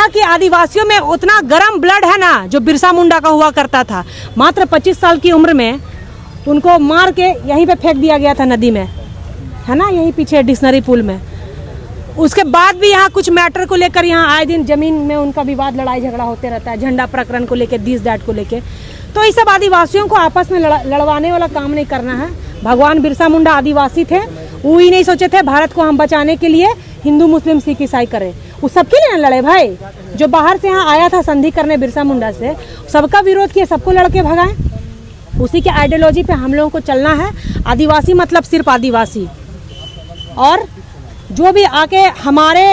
कि आदिवासियों में उतना गर्म ब्लड है ना जो बिरसा मुंडा का हुआ करता था। मात्र 25 साल की उम्र में उनको मार के यहीं पे फेंक दिया गया था नदी में, है ना, यहीं पीछे डिक्शनरी पुल में। उसके बाद भी यहाँ कुछ मैटर को लेकर यहाँ आए दिन जमीन में उनका विवाद, लड़ाई झगड़ा होते रहता है, झंडा प्रकरण को लेकर, दिस दैट को लेके। तो इस सब आदिवासियों को आपस में लड़वाने वाला काम नहीं करना है। भगवान बिरसा मुंडा आदिवासी थे, वो ही नहीं सोचे थे भारत को हम बचाने के लिए हिंदू मुस्लिम सिख ईसाई करें। वो सबके लिए लड़े भाई। जो बाहर से यहाँ आया था संधि करने बिरसा मुंडा से, सबका विरोध किए, सबको लड़के भगाए। उसी के आइडियोलॉजी पे हम लोगों को चलना है। आदिवासी मतलब सिर्फ आदिवासी, और जो भी आके हमारे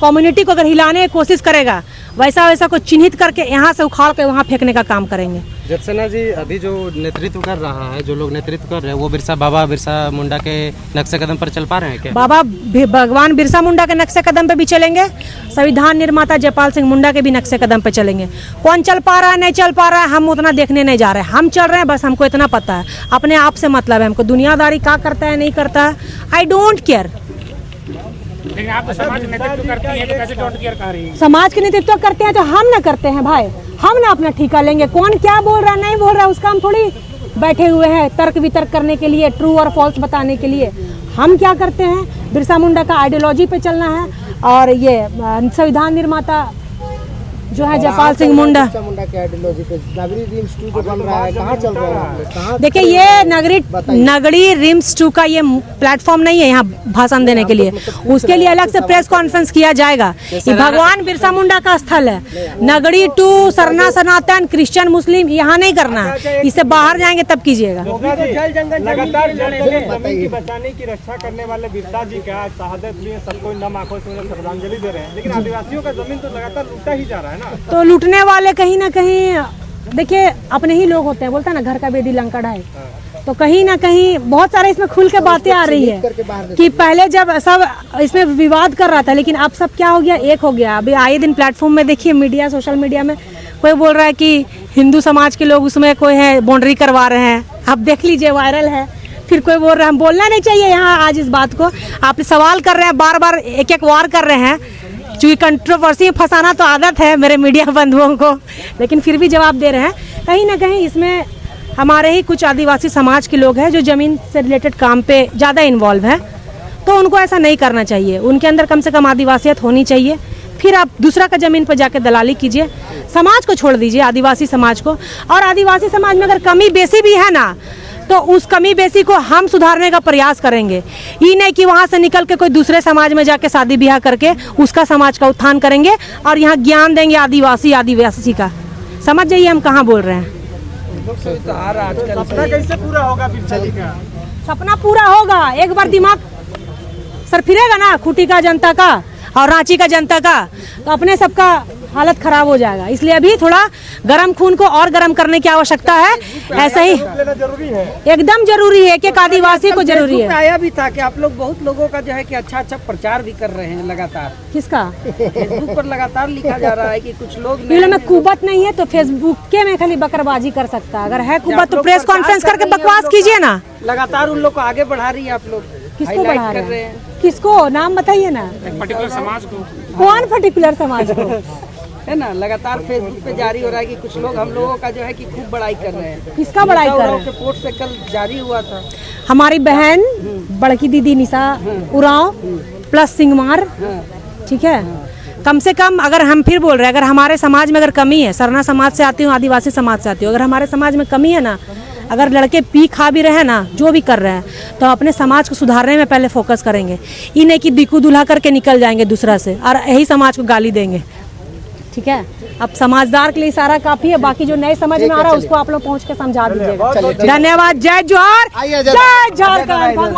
कम्युनिटी को अगर हिलाने की कोशिश करेगा वैसा वैसा को चिन्हित करके यहाँ से उखाड़ के वहाँ फेंकने का काम करेंगे। जर्सना जी, अभी जो नेतृत्व कर रहा है, जो लोग नेतृत्व कर रहे हैं, वो बाबा बिरसा मुंडा के नक्शे कदम पर चल पा रहे हैं क्या? बाबा भगवान बिरसा मुंडा के नक्शे कदम पे भी चलेंगे, संविधान निर्माता जयपाल सिंह मुंडा के भी नक्शे कदम पे चलेंगे। कौन चल पा रहा है नहीं चल पा रहा है हम उतना देखने नहीं जा रहे हैं। हम चल रहे हैं, बस हमको इतना पता है, अपने आप से मतलब है हमको। दुनियादारी क्या करता है नहीं करता है, आई डोंट केयर। लेकिन आप तो समाज के नेतृत्व करती हैं, तो कैसे डोंट केयर कर रही हैं? समाज के नेतृत्व करते हैं तो हम ना करते हैं भाई, हम ना अपना ठीका लेंगे। कौन क्या बोल रहा है नहीं बोल रहा है उसका हम थोड़ी बैठे हुए हैं तर्क वितर्क करने के लिए, ट्रू और फॉल्स बताने के लिए। हम क्या करते हैं, बिरसा मुंडा का आइडियोलॉजी पे चलना है, और ये संविधान निर्माता जो है जयपाल सिंह मुंडा के आइडियोलॉजी पे नगरी रिम्स 2 जो बन रहा है, कहाँ चल रहा है? देखिए, ये नगरी रिम्स 2 का ये प्लेटफॉर्म नहीं है यहाँ भाषण देने के लिए। उसके लिए अलग से प्रेस कॉन्फ्रेंस किया जाएगा। ये भगवान बिरसा मुंडा का स्थल है। नगरी 2 सरना सनातन क्रिश्चियन मुस्लिम यहाँ नहीं करना है, इससे बाहर जाएंगे तब कीजिएगा। लगातार जमीन की बचाने की रक्षा करने वाले बिरसा जी का शहादत लिए सबको नम आंखों से उन्हें श्रद्धांजलि दे रहे हैं, लेकिन आदिवासियों का जमीन तो लगातार लूटा ही जा रहा है ना। तो लूटने वाले कहीं ना कहीं, देखिए अपने ही लोग होते हैं, बोलता है ना घर का बेदी लंका ढाई। तो कहीं ना कहीं बहुत सारे इसमें खुल के बातें आ रही है कि पहले जब सब इसमें विवाद कर रहा था, लेकिन अब सब क्या हो गया, एक हो गया। अभी आए दिन प्लेटफॉर्म में देखिए, मीडिया, सोशल मीडिया में कोई बोल रहा है कि हिंदू समाज के लोग उसमें कोई है बाउंड्री करवा रहे हैं। आप देख लीजिए, वायरल है। फिर कोई बोल रहा है, हम बोलना नहीं चाहिए यहाँ आज इस बात को। आप सवाल कर रहे हैं, बार बार एक एक वार कर रहे हैं, क्योंकि कंट्रोवर्सी में फंसाना तो आदत है मेरे मीडिया बंधुओं को, लेकिन फिर भी जवाब दे रहे हैं। कहीं ना कहीं इसमें हमारे ही कुछ आदिवासी समाज के लोग हैं जो ज़मीन से रिलेटेड काम पे ज़्यादा इन्वॉल्व है, तो उनको ऐसा नहीं करना चाहिए। उनके अंदर कम से कम आदिवासियत होनी चाहिए। फिर आप दूसरा का ज़मीन पर जाकर दलाली कीजिए। समाज को छोड़ दीजिए, आदिवासी समाज को। और आदिवासी समाज में अगर कमी बेसी भी है ना, तो उस कमी बेसी को हम सुधारने का प्रयास करेंगे। ये नहीं कि वहाँ से निकल के कोई दूसरे समाज में जाके शादी ब्याह करके उसका समाज का उत्थान करेंगे और यहाँ ज्ञान देंगे आदिवासी का। समझ जाइए हम कहाँ बोल रहे हैं। सपना कैसे पूरा होगा बिरसा जी का? सपना पूरा होगा, एक बार दिमाग सर फिरेगा ना खूंटी का जनता का और रांची का जनता का, तो अपने सबका हालत खराब हो जाएगा। इसलिए अभी थोड़ा गर्म खून को और गर्म करने की आवश्यकता है। ऐसा ही जरूरी है, एकदम जरूरी है कि एक आदिवासी को जरूरी है। आया भी था कि आप लोग बहुत लोगों का जो है कि अच्छा प्रचार भी कर रहे हैं लगातार। किसका? फेसबुक पर लगातार लिखा जा रहा है कि कुछ लोग में कुबत नहीं है तो फेसबुक के में खाली बकरबाजी कर सकता है। अगर है कुबत तो प्रेस कॉन्फ्रेंस करके बकवास कीजिए ना। लगातार उन लोग को आगे बढ़ा रही है आप लोग। किसको बढ़ा रहे हैं? किसको? नाम बताइए ना। पर्टिकुलर समाज को। कौन पर्टिकुलर समाज को? है ना, लगातार फेसबुक पे जारी हो रहा है कि कुछ लोग हम लोगों का जो है कि खूब बड़ाई कर रहे हैं। किसका बड़ाई कर रहे हैं? रिपोर्ट से कल जारी हुआ था। हमारी बहन बड़की दीदी निशा उरांव प्लस सिंगमार, ठीक है। कम से कम अगर हम फिर बोल रहे हैं, अगर हमारे समाज में अगर कमी है, सरना समाज से आती हूँ, आदिवासी समाज से आती हूँ, अगर हमारे समाज में कमी है ना, अगर लड़के पी खा भी रहे हैं ना, जो भी कर रहे हैं, तो अपने समाज को सुधारने में पहले फोकस करेंगे। ये नहीं कि दिक्कू दुल्हा करके निकल जाएंगे दूसरा से और यही समाज को गाली देंगे। ठीक है, अब समझदार के लिए सारा काफी है, बाकी जो नए समझ में आ रहा है उसको आप लोग पहुंच के समझा दीजिएगा। धन्यवाद। जय जोहार, जय झारखंड।